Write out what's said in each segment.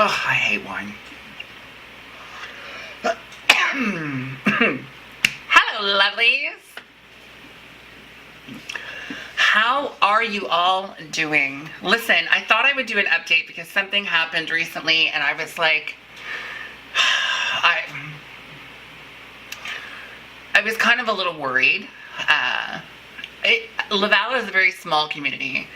Oh, I hate wine. Hello, lovelies. How are you all doing? Listen, I thought I would do an update because something happened recently and I was like, I was kind of a little worried. Laval is a very small community.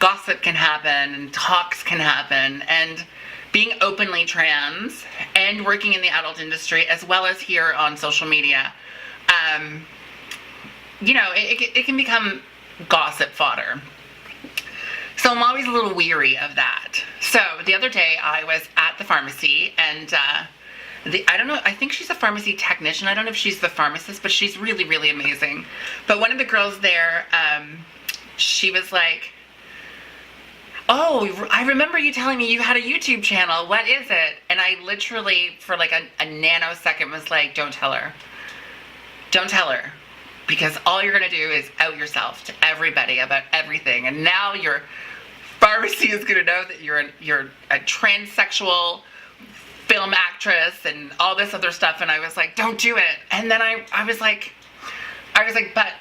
Gossip can happen and talks can happen, and being openly trans and working in the adult industry as well as here on social media, you know, it can become gossip fodder. So I'm always a little weary of that. So the other day I was at the pharmacy and I don't know, I think she's a pharmacy technician. I don't know if she's the pharmacist, but she's really, really amazing. But one of the girls there, she was like, oh, I remember you telling me you had a YouTube channel. What is it? And I literally, for like a nanosecond, was like, don't tell her. Don't tell her. Because all you're going to do is out yourself to everybody about everything. And now your pharmacy is going to know that you're a transsexual film actress and all this other stuff. And I was like, don't do it. And then I was like, but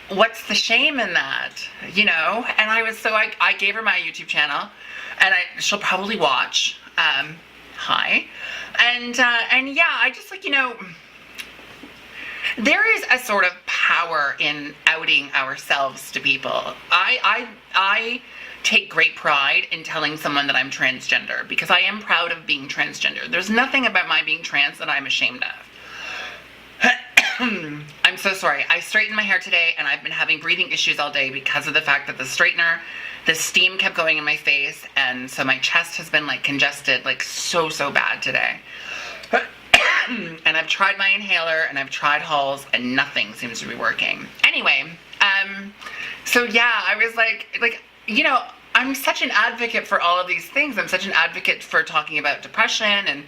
what's the shame in that, you know? And I gave her my YouTube channel, and she'll probably watch. Hi, and yeah, I just like, you know, there is a sort of power in outing ourselves to people. I take great pride in telling someone that I'm transgender because I am proud of being transgender. There's nothing about my being trans that I'm ashamed of. I'm so sorry. I straightened my hair today and I've been having breathing issues all day because of the fact that the steam kept going in my face, and so my chest has been like congested like so bad today. And I've tried my inhaler and I've tried Halls and nothing seems to be working. Anyway, so yeah, I was like, you know, I'm such an advocate for all of these things. I'm such an advocate for talking about depression and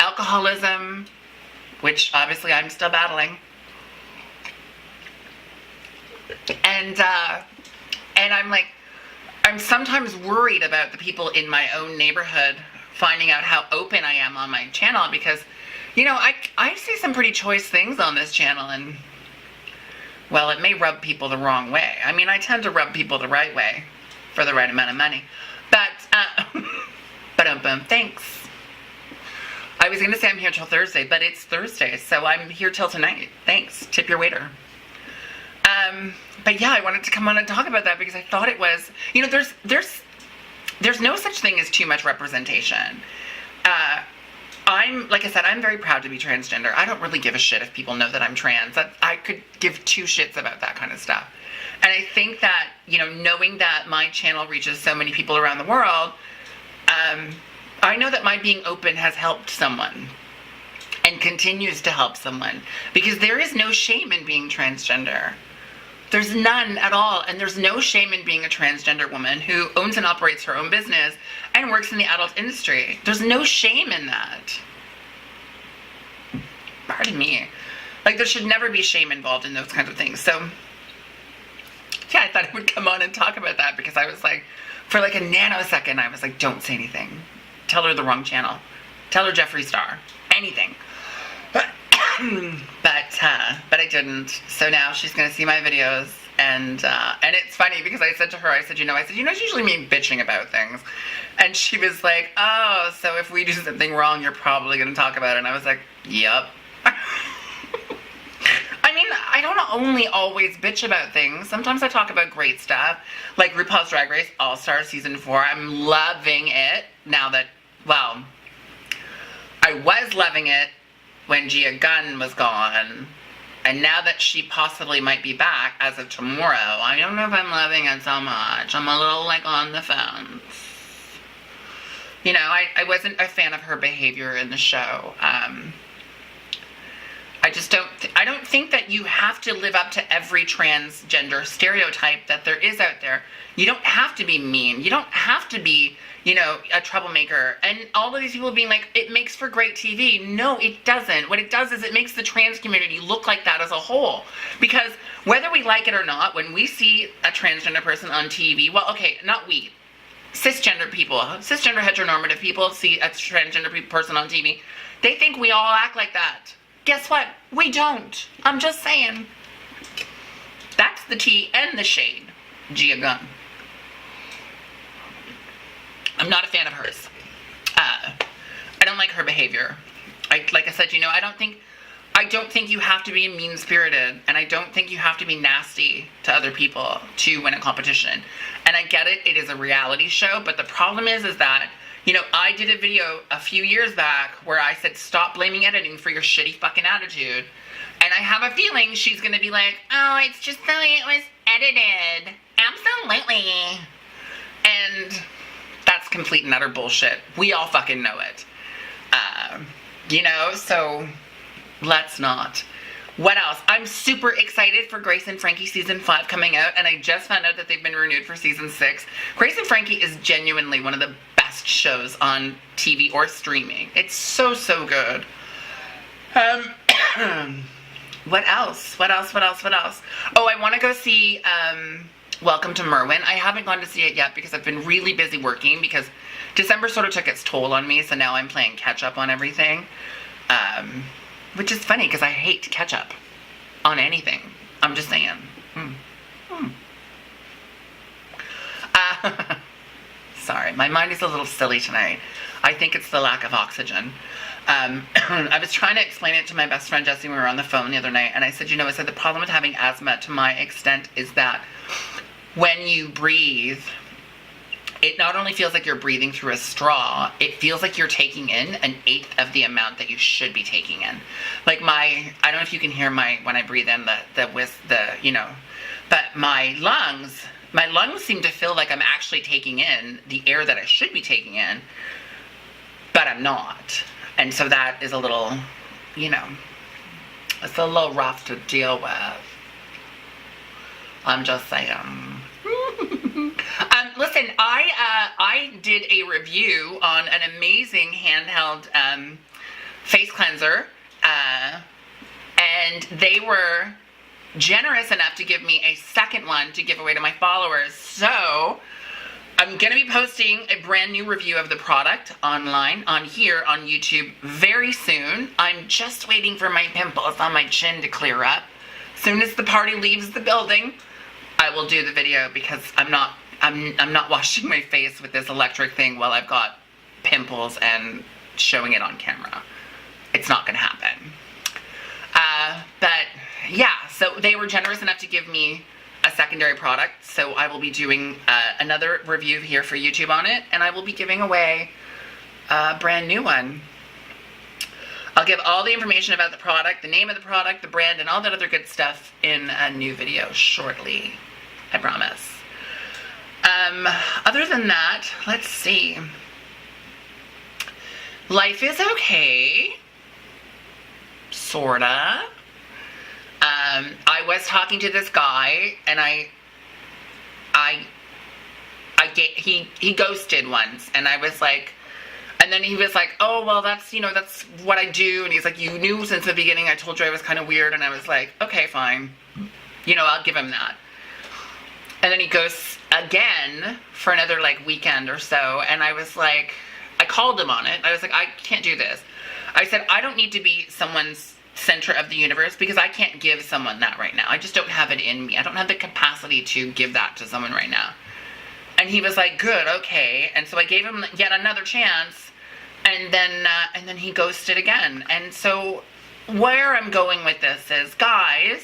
alcoholism, which obviously I'm still battling. And I'm like, I'm sometimes worried about the people in my own neighborhood finding out how open I am on my channel because, you know, I say some pretty choice things on this channel, and, well, it may rub people the wrong way. I mean, I tend to rub people the right way for the right amount of money. But, thanks. I was going to say I'm here till Thursday, but it's Thursday, so I'm here till tonight. Thanks. Tip your waiter. But yeah, I wanted to come on and talk about that because I thought it was, you know, there's no such thing as too much representation. Like I said, I'm very proud to be transgender. I don't really give a shit if people know that I'm trans. I could give two shits about that kind of stuff. And I think that, you know, knowing that my channel reaches so many people around the world, I know that my being open has helped someone and continues to help someone, because there is no shame in being transgender. There's none at all, and there's no shame in being a transgender woman who owns and operates her own business and works in the adult industry. There's no shame in that. Pardon me. Like, there should never be shame involved in those kinds of things. So, yeah, I thought I would come on and talk about that because I was like, for like a nanosecond, I was like, don't say anything. Tell her the wrong channel. Tell her Jeffree Star. Anything. But I didn't. So now she's gonna see my videos, and it's funny because I said to her, I said, you know, it's usually me bitching about things, and she was like, oh, so if we do something wrong, you're probably gonna talk about it. And I was like, yep. I mean, I don't only always bitch about things. Sometimes I talk about great stuff, like RuPaul's Drag Race All-Star Season 4. I'm loving it now that, well, I was loving it when Gia Gunn was gone, and now that she possibly might be back as of tomorrow, I don't know if I'm loving it so much. I'm a little like on the fence. You know, I wasn't a fan of her behavior in the show. I don't think that you have to live up to every transgender stereotype that there is out there. You don't have to be mean. You don't have to be, you know, a troublemaker. And all of these people being like, it makes for great TV. No, it doesn't. What it does is it makes the trans community look like that as a whole. Because whether we like it or not, when we see a transgender person on TV, well, okay, not we. cisgender people, cisgender heteronormative people see a transgender person on TV. They think we all act like that. Guess what? We don't. I'm just saying. That's the tea and the shade. Gia Gunn. I'm not a fan of hers. I don't like her behavior. Like I said, you know, I don't think you have to be mean-spirited, and I don't think you have to be nasty to other people to win a competition. And I get it, it is a reality show, but the problem is that, you know, I did a video a few years back where I said, stop blaming editing for your shitty fucking attitude. And I have a feeling she's gonna be like, oh, it's just the way it was edited. Absolutely. And that's complete and utter bullshit. We all fucking know it. You know, so let's not. What else? I'm super excited for Grace and Frankie season 5 coming out, and I just found out that they've been renewed for season 6. Grace and Frankie is genuinely one of the best shows on TV or streaming. It's so, so good. What else? What else? Oh, I want to go see Welcome to Merwin. I haven't gone to see it yet because I've been really busy working, because December sort of took its toll on me, so now I'm playing catch up on everything. Which is funny because I hate catch up on anything. I'm just saying. Sorry, my mind is a little silly tonight. I think it's the lack of oxygen. I was trying to explain it to my best friend Jessie when we were on the phone the other night, and I said, you know, the problem with having asthma to my extent is that when you breathe, it not only feels like you're breathing through a straw, it feels like you're taking in 1/8 of the amount that you should be taking in. Like I don't know if you can hear when I breathe in you know, but my lungs seem to feel like I'm actually taking in the air that I should be taking in, but I'm not. And so that is a little, you know, it's a little rough to deal with. I'm just saying. Listen, I did a review on an amazing handheld face cleanser, and they were generous enough to give me a second one to give away to my followers. So I'm going to be posting a brand new review of the product online on YouTube very soon. I'm just waiting for my pimples on my chin to clear up. As soon as the party leaves the building, I will do the video, because I'm not washing my face with this electric thing while I've got pimples and showing it on camera. It's not going to happen. But yeah, so they were generous enough to give me a secondary product, so I will be doing another review here for YouTube on it, and I will be giving away a brand new one. I'll give all the information about the product, the name of the product, the brand, and all that other good stuff in a new video shortly. I promise. Other than that, let's see. Life is okay. Sorta. I was talking to this guy, and he ghosted once, and I was like, and then he was like, oh, well, that's, you know, that's what I do. And he's like, you knew since the beginning I told you I was kind of weird. And I was like, okay, fine. You know, I'll give him that. And then he goes again for another, like, weekend or so. And I was like, I called him on it. I was like, I can't do this. I said, I don't need to be someone's center of the universe, because I can't give someone that right now. I just don't have it in me. I don't have the capacity to give that to someone right now. And he was like, good, okay. And so I gave him yet another chance. And then he ghosted again. And so where I'm going with this is, guys,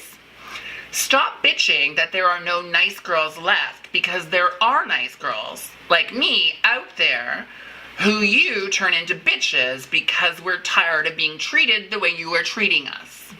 stop bitching that there are no nice girls left, because there are nice girls like me out there who you turn into bitches because we're tired of being treated the way you are treating us.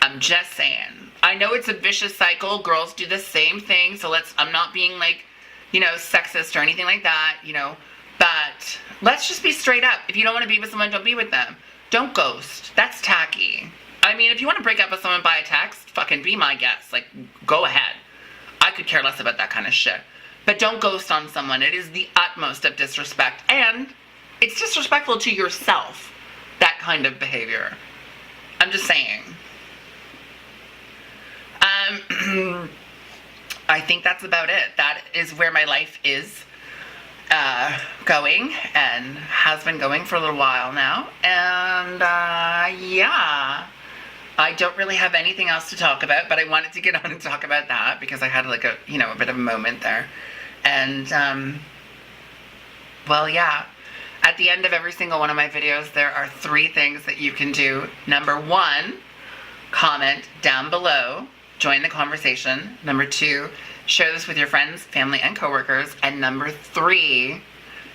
I'm just saying. I know it's a vicious cycle. Girls do the same thing. So I'm not being like, you know, sexist or anything like that, you know. But let's just be straight up. If you don't want to be with someone, don't be with them. Don't ghost. That's tacky. I mean, if you want to break up with someone by a text, fucking be my guest. Like, go ahead. I could care less about that kind of shit. But don't ghost on someone. It is the utmost of disrespect. And it's disrespectful to yourself, that kind of behavior. I'm just saying. I think that's about it. That is where my life is going and has been going for a little while now. And yeah, I don't really have anything else to talk about, but I wanted to get on and talk about that because I had like a, you know, a bit of a moment there. And well, yeah, at the end of every single one of my videos, there are 3 things that you can do. Number 1, comment down below, join the conversation. Number 2, share this with your friends, family, and coworkers. And number 3,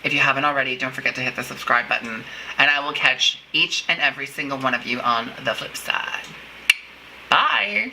if you haven't already, don't forget to hit the subscribe button. And I will catch each and every single one of you on the flip side. Bye.